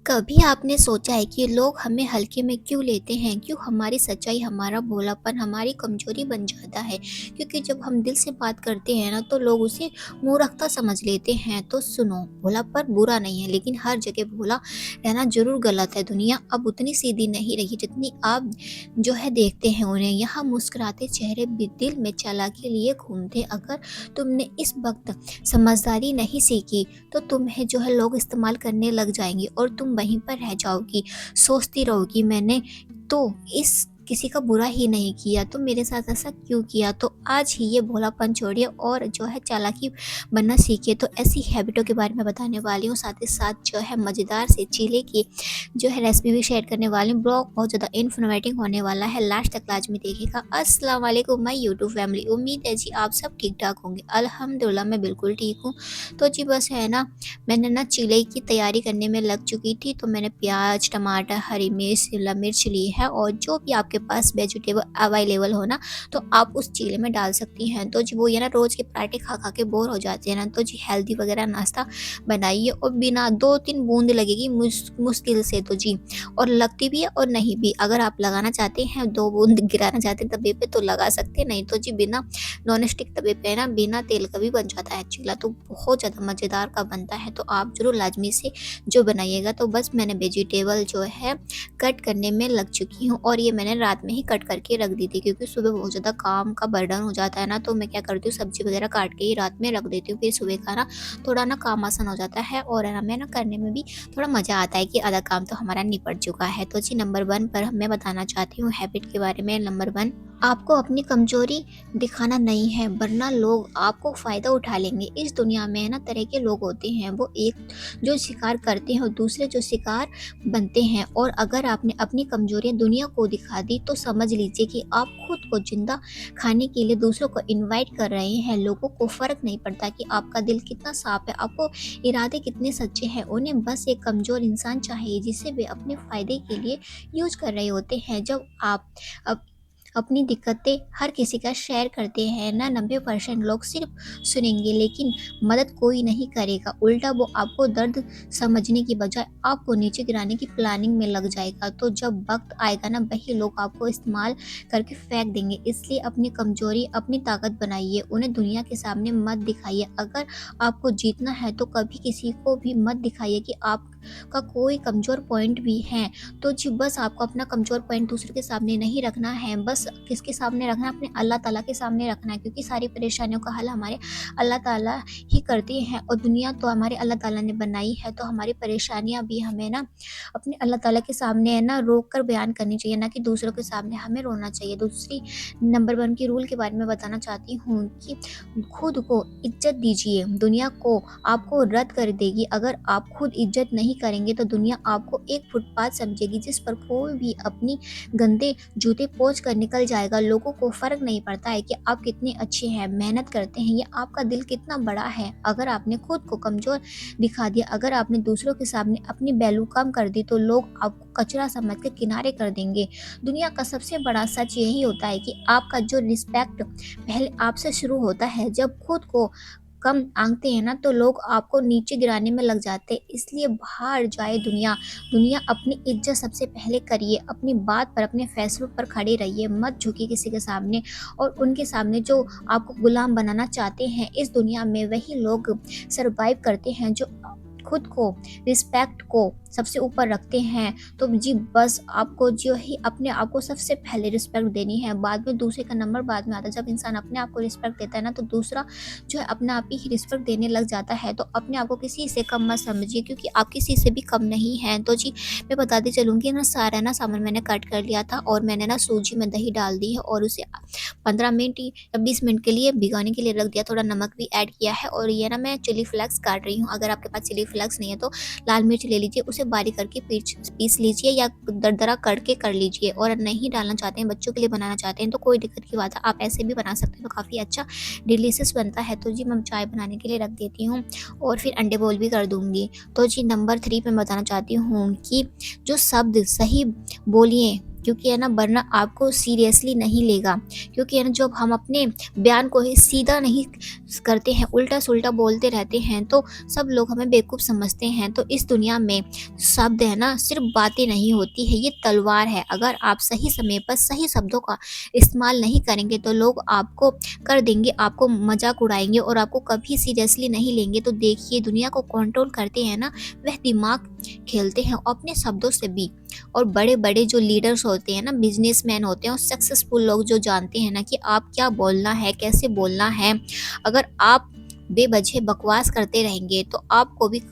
कभी आपने सोचा है कि लोग हमें हल्के में क्यों लेते हैं? क्यों हमारी सच्चाई, हमारा भोलापन हमारी कमज़ोरी बन जाता है? क्योंकि जब हम दिल से बात करते हैं ना तो लोग उसे मूर्खता समझ लेते हैं। तो सुनो, भोलापन बुरा नहीं है, लेकिन हर जगह भोला रहना ज़रूर गलत है। दुनिया अब उतनी सीधी नहीं रही जितनी आप जो है देखते हैं उन्हें। यहाँ मुस्कुराते चेहरे भी दिल में चालाकी लिए घूमते। अगर तुमने इस वक़्त समझदारी नहीं सीखी तो तुम्हें जो है लोग इस्तेमाल करने लग जाएँगे और तुम वहीं पर रह जाओगी, सोचती रहोगी मैंने तो इस किसी का बुरा ही नहीं किया, तो मेरे साथ ऐसा क्यों किया? तो आज ही ये भोलापन छोड़िए और जो है चालाकी बनना सीखिए। तो ऐसी हैबिटों के बारे में बताने वाली हूँ, साथ ही साथ जो है मज़ेदार से चीले की जो है रेसिपी भी शेयर करने वाली हूँ। ब्लॉग बहुत ज़्यादा इन्फॉर्मेटिव होने वाला है, लास्ट तक लाज़मी देखिएगा। अस्सलाम वालेकुम माय यूट्यूब फैमिली, उम्मीद है जी आप सब ठीक-ठाक होंगे। अल्हम्दुलिल्लाह मैं बिल्कुल ठीक हूँ। तो जी बस है ना, मैंने ना चीले की तैयारी करने में लग चुकी थी, तो मैंने प्याज, टमाटर, हरी मिर्च, शिमला मिर्च ली है और जो भी आपके पास वेजिटेबल अवेलेबल हो ना, तो आप उस चीले में डाल सकती हैं। तो जी वो ये ना रोज़ के पराठे खा-खा के बोर हो जाते हैं ना, तो जी हेल्दी वगैरह नाश्ता बनाइए और बिना 2-3 बूंद लगेगी मुश्किल से तो जी, और लगती भी है और नहीं भी। अगर आप लगाना चाहते हैं, 2 बूंद गिराना चाहते हैं तवे पे तो लगा सकते हैं, नहीं तो जी बिना नॉन स्टिक तवे पे ना बिना तेल का भी बन जाता है चीला, तो बहुत ज़्यादा मज़ेदार का बनता है। तो आप ज़रूर लाज़मी से जो बनाइएगा। तो बस मैंने वेजिटेबल जो है कट करने में लग चुकी हूँ और ये मैंने रात में ही कट करके रख दी थी, क्योंकि सुबह बहुत ज़्यादा काम का बर्डन हो जाता है ना, तो मैं क्या करती हूँ सब्ज़ी वगैरह काट के ही रात में रख देती हूँ। फिर सुबह का ना थोड़ा ना काम आसान हो जाता है और हमें ना करने में भी थोड़ा मज़ा आता है कि आधा काम तो हमारा निपट चुका है। तो जी नंबर 1 पर मैं बताना चाहती हूँ हैबिट के बारे में। नंबर 1, आपको अपनी कमज़ोरी दिखाना नहीं है, वरना लोग आपको फ़ायदा उठा लेंगे। इस दुनिया में है ना तरह के लोग होते हैं, वो एक जो शिकार करते हैं और दूसरे जो शिकार बनते हैं। और अगर आपने अपनी कमज़ोरियाँ दुनिया को दिखा दी तो समझ लीजिए कि आप खुद को ज़िंदा खाने के लिए दूसरों को इनवाइट कर रहे हैं। लोगों को फ़र्क नहीं पड़ता कि आपका दिल कितना साफ़ है, आपको इरादे कितने सच्चे हैं। उन्हें बस एक कमज़ोर इंसान चाहिए जिसे वे अपने फ़ायदे के लिए यूज़ कर रहे होते हैं। जब आप अप अपनी दिक्कतें हर किसी का शेयर करते हैं ना, 90% लोग सिर्फ सुनेंगे लेकिन मदद कोई नहीं करेगा। उल्टा वो आपको दर्द समझने की बजाय आपको नीचे गिराने की प्लानिंग में लग जाएगा। तो जब वक्त आएगा ना, वही लोग आपको इस्तेमाल करके फेंक देंगे। इसलिए अपनी कमजोरी अपनी ताकत बनाइए, उन्हें दुनिया के सामने मत दिखाइए। अगर आपको जीतना है तो कभी किसी को भी मत दिखाइए कि आपका कोई कमजोर पॉइंट भी है। तो जी बस आपको अपना कमज़ोर पॉइंट दूसरे के सामने नहीं रखना है, बस किसके सामने रखना है? अपने अल्लाह ताला के सामने रखना है, क्योंकि सारी परेशानियों का हल हमारे अल्लाह ताला ही करते हैं और दुनिया तो हमारे अल्लाह ताला ने बनाई है। तो हमारी परेशानियाँ भी हमें ना अपने अल्लाह ताला के सामने है ना रोक कर बयान करनी चाहिए, ना कि दूसरों के सामने हमें रोना चाहिए। दूसरी नंबर 1 की रूल के बारे में बताना चाहती हूँ कि खुद को इज़्ज़त दीजिए, दुनिया को आपको रद्द कर देगी। अगर आप खुद इज़्ज़त नहीं करेंगे तो दुनिया आपको एक फुटपाथ समझेगी जिस पर कोई भी अपनी गंदे जूते पोंछ कर निकल जाएगा। लोगों को फ़र्क नहीं पड़ता है कि आप कितने अच्छे हैं, मेहनत करते हैं या आपका दिल कितना बड़ा है। अगर आपने खुद को कमज़ोर दिखा दिया, अगर आपने दूसरों के सामने अपनी वैल्यू कम कर दी, तो लोग आपको कचरा समझ के किनारे कर देंगे। दुनिया का सबसे बड़ा सच यही होता है कि आपका जो रिस्पेक्ट पहले आपसे शुरू होता है। जब खुद को कम आंकते हैं ना, तो लोग आपको नीचे गिराने में लग जाते हैं। इसलिए बाहर जाए दुनिया, दुनिया अपनी इज्जत सबसे पहले करिए, अपनी बात पर अपने फैसलों पर खड़े रहिए, मत झुकिए किसी के सामने और उनके सामने जो आपको गुलाम बनाना चाहते हैं। इस दुनिया में वही लोग सर्वाइव करते हैं जो खुद को, रिस्पेक्ट को सबसे ऊपर रखते हैं। तो जी बस आपको जो ही अपने आप को सबसे पहले रिस्पेक्ट देनी है, बाद में दूसरे का नंबर बाद में आता है। जब इंसान अपने आप को रिस्पेक्ट देता है ना, तो दूसरा जो है अपने आप ही रिस्पेक्ट देने लग जाता है। तो अपने आप को किसी से कम मत समझिए, क्योंकि आप किसी से भी कम नहीं हैं। तो जी मैं बताती चलूँगी ना, सारा ना सामान मैंने कट कर लिया था और मैंने ना सूजी में दही डाल दी है और उसे 15 मिनट या 20 मिनट के लिए भिगोने के लिए रख दिया। थोड़ा नमक भी ऐड किया है और ये ना मैं चिली फ्लेक्स काट रही हूँ। अगर आपके पास चिली फ्लेक्स नहीं है तो लाल मिर्च ले लीजिए, उसे बारीक करके पीस लीजिए या दरदरा करके कर लीजिए। और नहीं डालना चाहते हैं, बच्चों के लिए बनाना चाहते हैं, तो कोई दिक्कत की बात है, आप ऐसे भी बना सकते हैं, तो काफ़ी अच्छा डिलीशियस बनता है। तो जी मैं चाय बनाने के लिए रख देती हूँ और फिर अंडे बॉईल भी कर दूँगी। तो जी नंबर 3 पे मैं बताना चाहती हूँ कि जो शब्द सही बोलिए, क्योंकि है ना वरना आपको सीरियसली नहीं लेगा। क्योंकि है ना जब हम अपने बयान को ही सीधा नहीं करते हैं, उल्टा-सुल्टा बोलते रहते हैं, तो सब लोग हमें बेवकूफ़ समझते हैं। तो इस दुनिया में शब्द है ना सिर्फ़ बातें नहीं होती है, ये तलवार है। अगर आप सही समय पर सही शब्दों का इस्तेमाल नहीं करेंगे तो लोग आपको कर देंगे, आपको मज़ाक उड़ाएँगे और आपको कभी सीरियसली नहीं लेंगे। तो देखिए दुनिया को कंट्रोल करते हैं ना, वह दिमाग खेलते हैं अपने शब्दों से भी। और बड़े-बड़े जो लीडर्स होते हैं ना, बिज़नेसमैन होते हैं और सक्सेसफुल लोग जो जानते हैं ना कि आप क्या बोलना है, कैसे बोलना है। अगर आप बेवजह बकवास करते रहेंगे तो आपको भी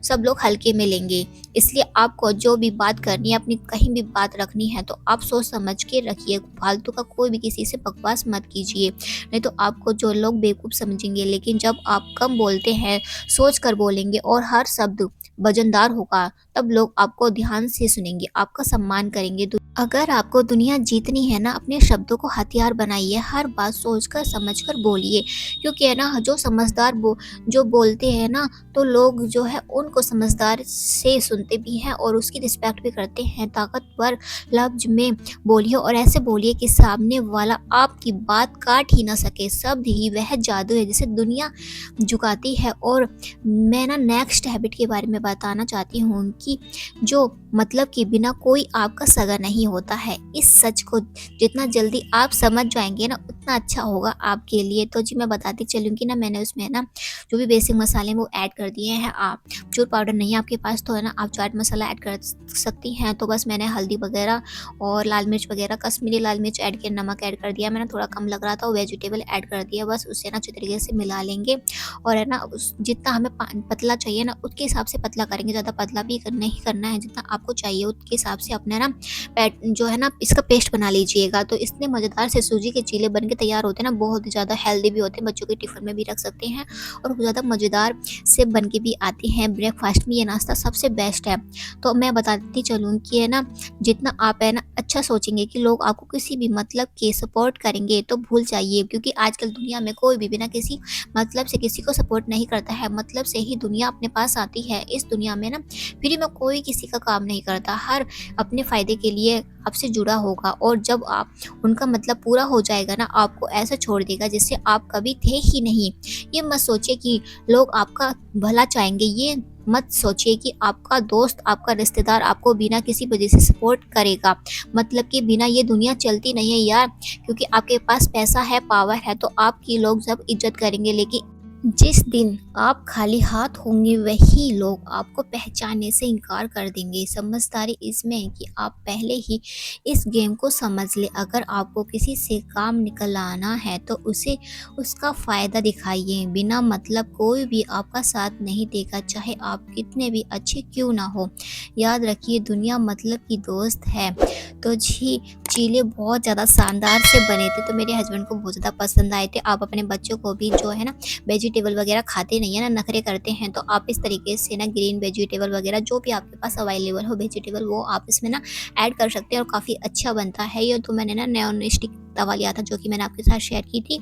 सब लोग हल्के में लेंगे। इसलिए आपको जो भी बात करनी है, अपनी कहीं भी बात रखनी है तो आप सोच समझ के रखिए। फालतू का कोई भी किसी से बकवास मत कीजिए, नहीं तो आपको जो लोग बेवकूफ़ समझेंगे। लेकिन जब आप कम बोलते हैं, सोच कर बोलेंगे और हर शब्द वज़नदार होगा, तब लोग आपको ध्यान से सुनेंगे, आपका सम्मान करेंगे। अगर आपको दुनिया जीतनी है ना, अपने शब्दों को हथियार बनाइए, हर बात सोचकर समझकर बोलिए। क्योंकि है ना जो समझदार जो बोलते हैं ना, तो लोग जो है उनको समझदार से सुनते भी हैं और उसकी रिस्पेक्ट भी करते हैं। ताकतवर लफ्ज में बोलिए और ऐसे बोलिए कि सामने वाला आपकी बात काट ही ना सके। शब्द ही वह जादू है जिसे दुनिया झुकाती है। और मैं ना नेक्स्ट हैबिट के बारे में बताना चाहती हूँ कि जो मतलब के बिना कोई आपका सगा नहीं होता है। इस सच को जितना जल्दी आप समझ जाएँगे ना, उतना अच्छा होगा आपके लिए। तो जी मैं बताती चलूँ कि ना मैंने उसमें ना जो भी बेसिक मसाले हैं वो ऐड कर दिए हैं। आप अमचूर पाउडर नहीं है आपके पास तो है ना आप चाट मसाला ऐड कर सकती हैं। तो बस मैंने हल्दी वगैरह और लाल मिर्च वगैरह, कश्मीरी लाल मिर्च ऐड किया, नमक ऐड कर दिया। मैंने थोड़ा कम लग रहा था, वेजिटेबल ऐड कर दिया। बस उसे ना अच्छे तरीके से मिला लेंगे और है ना उस जितना हमें पतला चाहिए ना उसके हिसाब से पतला करेंगे। ज़्यादा पतला भी नहीं करना है, जितना आपको चाहिए उसके हिसाब से अपना ना जो है ना इसका पेस्ट बना लीजिएगा। तो इतने मज़ेदार से सूजी के चीले बन के तैयार होते हैं ना, बहुत ही ज़्यादा हेल्दी भी होते हैं, बच्चों के टिफ़िन में भी रख सकते हैं और बहुत ज़्यादा मज़ेदार से बन के भी आते हैं। ब्रेकफास्ट में ये नाश्ता सबसे बेस्ट है। तो मैं बताती चलूँ कि है ना जितना आप है ना अच्छा सोचेंगे कि लोग आपको किसी भी मतलब के सपोर्ट करेंगे तो भूल जाइए। क्योंकि आजकल दुनिया में कोई भी बिना किसी मतलब से किसी को सपोर्ट नहीं करता है। मतलब से ही दुनिया अपने पास आती है। इस दुनिया में ना फ्री में कोई किसी का काम नहीं करता, हर अपने फ़ायदे के लिए आपसे जुड़ा होगा। और जब आप उनका मतलब पूरा हो जाएगा ना, आपको ऐसा छोड़ देगा जिससे आप कभी थे ही नहीं। ये मत सोचिए कि लोग आपका भला चाहेंगे, ये मत सोचिए कि आपका दोस्त, आपका रिश्तेदार आपको बिना किसी वजह से सपोर्ट करेगा। मतलब कि बिना ये दुनिया चलती नहीं है यार। क्योंकि आपके पास पैसा है, पावर है तो आपकी लोग सब इज्जत करेंगे। लेकिन जिस दिन आप खाली हाथ होंगे वही लोग आपको पहचानने से इनकार कर देंगे। समझदारी इसमें है कि आप पहले ही इस गेम को समझ लें। अगर आपको किसी से काम निकलाना है तो उसे उसका फ़ायदा दिखाइए। बिना मतलब कोई भी आपका साथ नहीं देगा, चाहे आप कितने भी अच्छे क्यों ना हो। याद रखिए दुनिया मतलब की दोस्त है। तो जी चीले बहुत ज़्यादा शानदार से बने थे, तो मेरे हस्बैंड को बहुत ज़्यादा पसंद आए थे। आप अपने बच्चों को भी जो है ना वेजिटेबल वगैरह खाते नहीं है ना, नखरे करते हैं, तो आप इस तरीके से ना ग्रीन वेजिटेबल वगैरह जो भी आपके पास अवेलेबल हो वेजिटेबल, वो आप इसमें ना ऐड कर सकते हैं और काफ़ी अच्छा बनता है ये। तो मैंने ना नॉन स्टिक तवा लिया था जो कि मैंने आपके साथ शेयर की थी।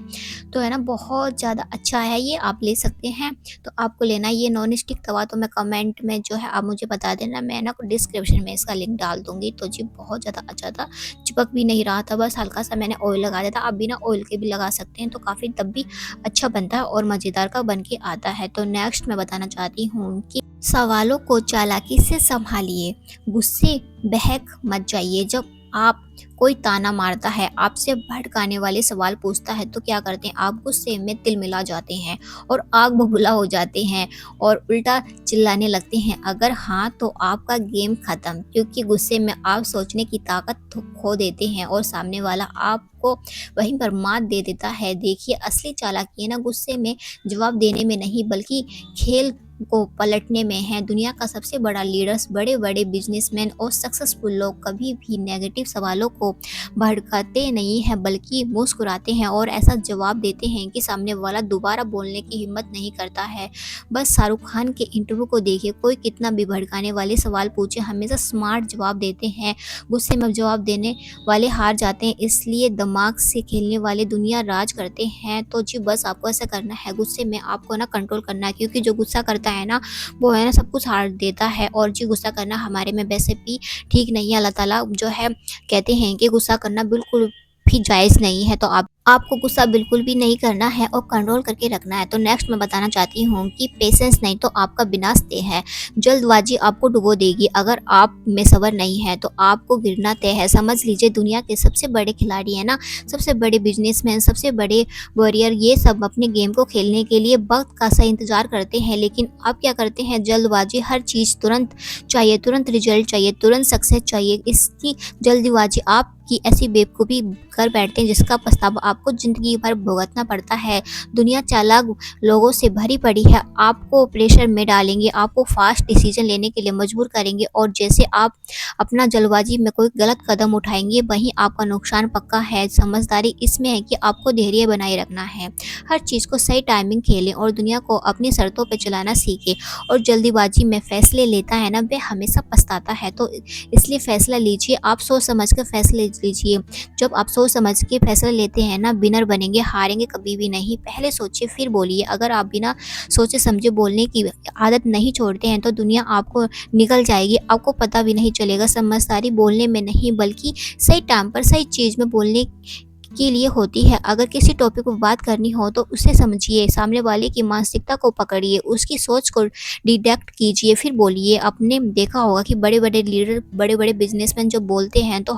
तो है ना बहुत ज़्यादा अच्छा है ये, आप ले सकते हैं। तो आपको लेना है ये नॉन स्टिक तवा। तो मैं कमेंट में जो है आप मुझे बता देना, मैं ना डिस्क्रिप्शन में इसका लिंक डाल दूँगी। तो जी बहुत ज़्यादा अच्छा था, चिपक भी नहीं रहा था, बस हल्का-सा मैंने ऑयल लगा दिया था। आप बिना ऑयल के भी लगा सकते हैं, तो काफ़ी तब भी अच्छा बनता है और मज़ेदार का बन के आता है। तो नेक्स्ट मैं बताना चाहती हूँ कि सवालों को चालाकी से सँभालिए, गुस्से बहक मत जाइए। जब आप कोई ताना मारता है, आपसे भड़काने वाले सवाल पूछता है तो क्या करते हैं आप गुस्से में तिलमिला जाते हैं और आग बबूला हो जाते हैं और उल्टा चिल्लाने लगते हैं। अगर हाँ तो आपका गेम ख़त्म, क्योंकि गुस्से में आप सोचने की ताकत खो देते हैं और सामने वाला आपको वहीं पर मात दे देता है। देखिए असली चालाकी है ना गुस्से में जवाब देने में नहीं, बल्कि खेल को पलटने में है। दुनिया का सबसे बड़ा लीडर्स, बड़े-बड़े बिजनेसमैन और सक्सेसफुल लोग कभी भी नेगेटिव सवालों को भड़काते नहीं हैं, बल्कि मुस्कुराते हैं और ऐसा जवाब देते हैं कि सामने वाला दोबारा बोलने की हिम्मत नहीं करता है। बस शाहरुख खान के इंटरव्यू को देखिए, कोई कितना भी भड़काने वाले सवाल पूछे हमेशा स्मार्ट जवाब देते हैं। गुस्से में जवाब देने वाले हार जाते हैं, इसलिए दिमाग से खेलने वाले दुनिया राज करते हैं। तो जी बस आपको ऐसा करना है, गुस्से में आपको ना कंट्रोल करना है, क्योंकि जो गुस्सा करता होता है ना, वो है ना सब कुछ हार देता है। और जी गुस्सा करना हमारे में वैसे भी ठीक नहीं है। अल्लाह ताला जो है कहते हैं कि गुस्सा करना बिल्कुल भी जायज़ नहीं है, तो आपको गुस्सा बिल्कुल भी नहीं करना है और कंट्रोल करके रखना है। तो नेक्स्ट मैं बताना चाहती हूँ कि पेशेंस नहीं तो आपका विनाश तय है। जल्दबाजी आपको डुबो देगी। अगर आप में सब्र नहीं है तो आपको गिरना तय है। समझ लीजिए दुनिया के सबसे बड़े खिलाड़ी है ना, सबसे बड़े बिजनेसमैन, सबसे बड़े वॉरियर, ये सब अपने गेम को खेलने के लिए वक्त का सही इंतजार करते हैं, लेकिन आप क्या करते हैं, जल्दबाजी। हर चीज़ तुरंत चाहिए, तुरंत रिजल्ट चाहिए, तुरंत सक्सेस चाहिए। इसकी जल्दबाजी आपकी ऐसी बेवकूफ़ी कर बैठते हैं जिसका पछतावा आपको ज़िंदगी भर भुगतना पड़ता है। दुनिया चालाक लोगों से भरी पड़ी है, आपको प्रेशर में डालेंगे, आपको फास्ट डिसीजन लेने के लिए मजबूर करेंगे, और जैसे आप अपना जल्दबाजी में कोई गलत कदम उठाएंगे वहीं आपका नुकसान पक्का है। समझदारी इसमें है कि आपको धैर्य बनाए रखना है, हर चीज़ को सही टाइमिंग खेलें और दुनिया को अपनी शर्तों पर चलाना सीखें। और जल्दीबाजी में फैसले लेता है ना, वह हमेशा पछताता है। तो इसलिए फैसला लीजिए, आप सोच समझ कर फैसले लीजिए। जब आप सोच समझ के फैसला लेते हैं ना, विनर बनेंगे, हारेंगे कभी भी नहीं। पहले सोचिए फिर बोलिए। अगर आप बिना सोचे समझे बोलने की आदत नहीं छोड़ते हैं तो दुनिया आपको निकल जाएगी, आपको पता भी नहीं चलेगा। समझदारी बोलने में नहीं बल्कि सही टाइम पर सही चीज़ में बोलने के लिए होती है। अगर किसी टॉपिक पर बात करनी हो तो उसे समझिए, सामने वाले की मानसिकता को पकड़िए, उसकी सोच को डिटेक्ट कीजिए, फिर बोलिए। आपने देखा होगा कि बड़े बड़े लीडर, बड़े बड़े बिजनेसमैन जब बोलते हैं तो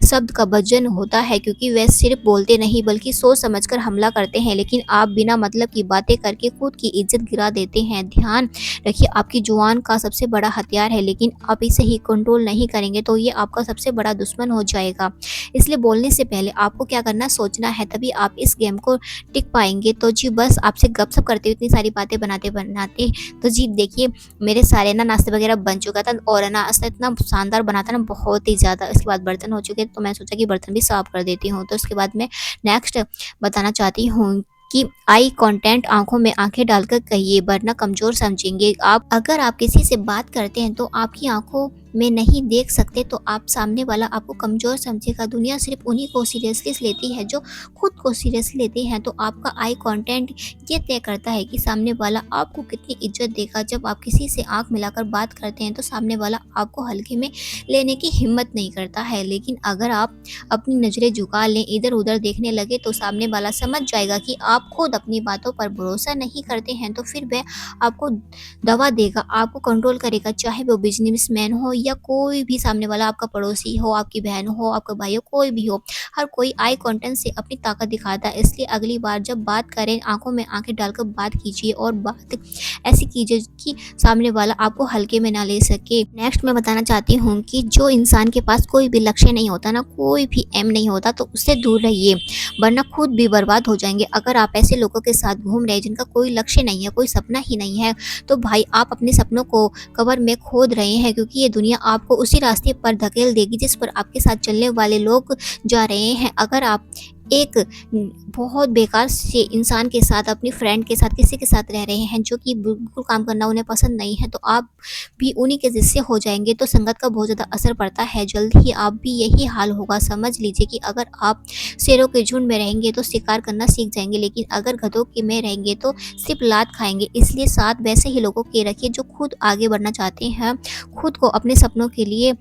शब्द का वजन होता है, क्योंकि वे सिर्फ बोलते नहीं बल्कि सोच समझकर हमला करते हैं। लेकिन आप बिना मतलब की बातें करके खुद की इज्जत गिरा देते हैं। ध्यान रखिए, आपकी जुबान का सबसे बड़ा हथियार है, लेकिन आप इसे ही कंट्रोल नहीं करेंगे तो ये आपका सबसे बड़ा दुश्मन हो जाएगा। इसलिए बोलने से पहले आपको क्या करना, सोचना है, तभी आप इस गेम को टिक पाएंगे। तो जी बस आपसे गपशप करते हुए इतनी सारी बातें बनाते बनाते तो जी देखिए मेरे सारे ना नाश्ते वगैरह बन चुका था, और नाश्ता इतना शानदार बना था ना, बहुत ही ज़्यादा। इसके बाद बर्तन हो चुके तो मैं सोचा कि बर्तन भी साफ कर देती हूँ। तो उसके बाद मैं नेक्स्ट बताना चाहती हूँ कि आई कांटेक्ट, आंखों में आंखें डालकर कहिए वरना कमजोर समझेंगे। आप अगर आप किसी से बात करते हैं तो आपकी आंखों में नहीं देख सकते तो आप सामने वाला आपको कमजोर समझेगा। दुनिया सिर्फ उन्हीं को सीरियसली लेती है जो खुद को सीरियसली लेते हैं। तो आपका आई कांटेक्ट ये तय करता है कि सामने वाला आपको कितनी इज्जत देगा। जब आप किसी से आंख मिलाकर बात करते हैं तो सामने वाला आपको हल्के में लेने की हिम्मत नहीं करता है, लेकिन अगर आप अपनी नज़रें झुका लें, इधर उधर देखने लगे, तो सामने वाला समझ जाएगा कि आप खुद अपनी बातों पर भरोसा नहीं करते हैं। तो फिर वह आपको दवा देगा, आपको कंट्रोल करेगा, चाहे वो बिजनेसमैन हो या कोई भी सामने वाला, आपका पड़ोसी हो, आपकी बहन हो, आपका भाई हो, कोई भी हो। हर कोई आई कांटेक्ट से अपनी ताकत दिखाता है। इसलिए अगली बार जब बात करें, आंखों में आंखें डालकर बात कीजिए और बात ऐसी कीजिए कि सामने वाला आपको हल्के में ना ले सके। नेक्स्ट मैं बताना चाहती हूँ कि जो इंसान के पास कोई भी लक्ष्य नहीं होता ना, कोई भी एम नहीं होता, तो उससे दूर रहिए, वरना खुद भी बर्बाद हो जाएंगे। अगर आप ऐसे लोगों के साथ घूम रहे हैं जिनका कोई लक्ष्य नहीं है, कोई सपना ही नहीं है, तो भाई आप अपने सपनों को कबर में खोद रहे हैं, क्योंकि ये दुनिया आपको उसी रास्ते पर धकेल देगी जिस पर आपके साथ चलने वाले लोग जा रहे हैं। अगर आप एक बहुत बेकार से इंसान के साथ, अपनी फ्रेंड के साथ, किसी के साथ रह रहे हैं जो कि बिल्कुल काम करना उन्हें पसंद नहीं है, तो आप भी उन्हीं के जैसे हो जाएंगे। तो संगत का बहुत ज़्यादा असर पड़ता है, जल्द ही आप भी यही हाल होगा। समझ लीजिए कि अगर आप शेरों के झुंड में रहेंगे तो शिकार करना सीख जाएंगे, लेकिन अगर गधों के में रहेंगे तो सिर्फ लात खाएंगे। इसलिए साथ वैसे ही लोगों के रखिए जो खुद आगे बढ़ना चाहते हैं, खुद को अपने सपनों के लिए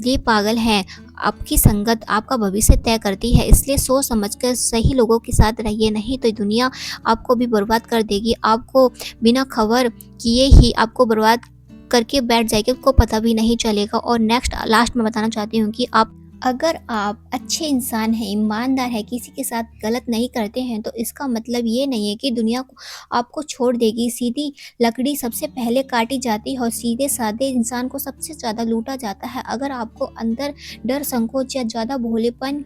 ये पागल हैं। आपकी संगत आपका भविष्य तय करती है, इसलिए सोच समझकर सही लोगों के साथ रहिए, नहीं तो दुनिया आपको भी बर्बाद कर देगी। आपको बिना खबर किए ही आपको बर्बाद करके बैठ जाएगी, आपको पता भी नहीं चलेगा। और नेक्स्ट लास्ट में बताना चाहती हूँ कि अगर आप अच्छे इंसान हैं, ईमानदार हैं, किसी के साथ गलत नहीं करते हैं, तो इसका मतलब ये नहीं है कि दुनिया को आपको छोड़ देगी। सीधी लकड़ी सबसे पहले काटी जाती है और सीधे साधे इंसान को सबसे ज़्यादा लूटा जाता है। अगर आपको अंदर डर, संकोच या ज़्यादा भोलेपन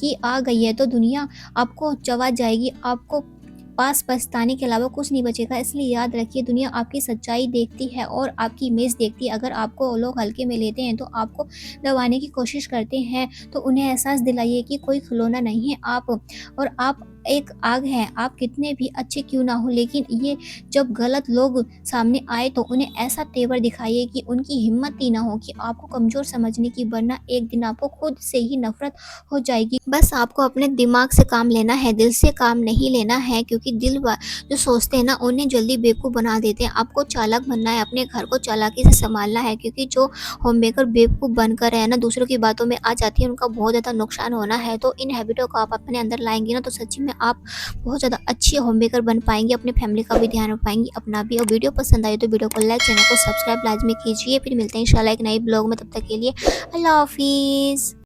की आ गई है तो दुनिया आपको चबा जाएगी, आपको पास पछताने के अलावा कुछ नहीं बचेगा। इसलिए याद रखिए, दुनिया आपकी सच्चाई देखती है और आपकी इमेज देखती है। अगर आपको लोग हल्के में लेते हैं तो आपको दबाने की कोशिश करते हैं, तो उन्हें एहसास दिलाइए कि कोई खिलौना नहीं है आप, और आप एक आग है, आप कितने भी अच्छे क्यों ना हो, लेकिन ये जब गलत लोग सामने आए तो उन्हें ऐसा तेवर दिखाइए कि उनकी हिम्मत ही ना हो कि आपको कमज़ोर समझने की, वरना एक दिन आपको खुद से ही नफ़रत हो जाएगी। बस आपको अपने दिमाग से काम लेना है, दिल से काम नहीं लेना है, क्योंकि दिल वा जो सोचते हैं ना उन्हें जल्दी बेवकूफ़ बना देते हैं। आपको चालाक बनना है, अपने घर को चालाकी से सँभालना है, क्योंकि जो होममेकर बेवकूफ़ बनकर है ना दूसरों की बातों में आ जाती है, उनका बहुत ज़्यादा नुकसान होना है। तो इन हैबिटों को आप अपने अंदर लाएँगी ना तो सच्ची में आप बहुत ज़्यादा अच्छी होममेकर बन पाएँगी, अपनी फैमिली का भी ध्यान रख पाएँगी, अपना भी। और वीडियो पसंद आई तो वीडियो को लाइक, चैनल को सब्सक्राइब लाज़मी कीजिए। फिर मिलते हैं इंशाल्लाह एक नए ब्लॉग में, तब तक के लिए अल्लाह हाफ़िज़।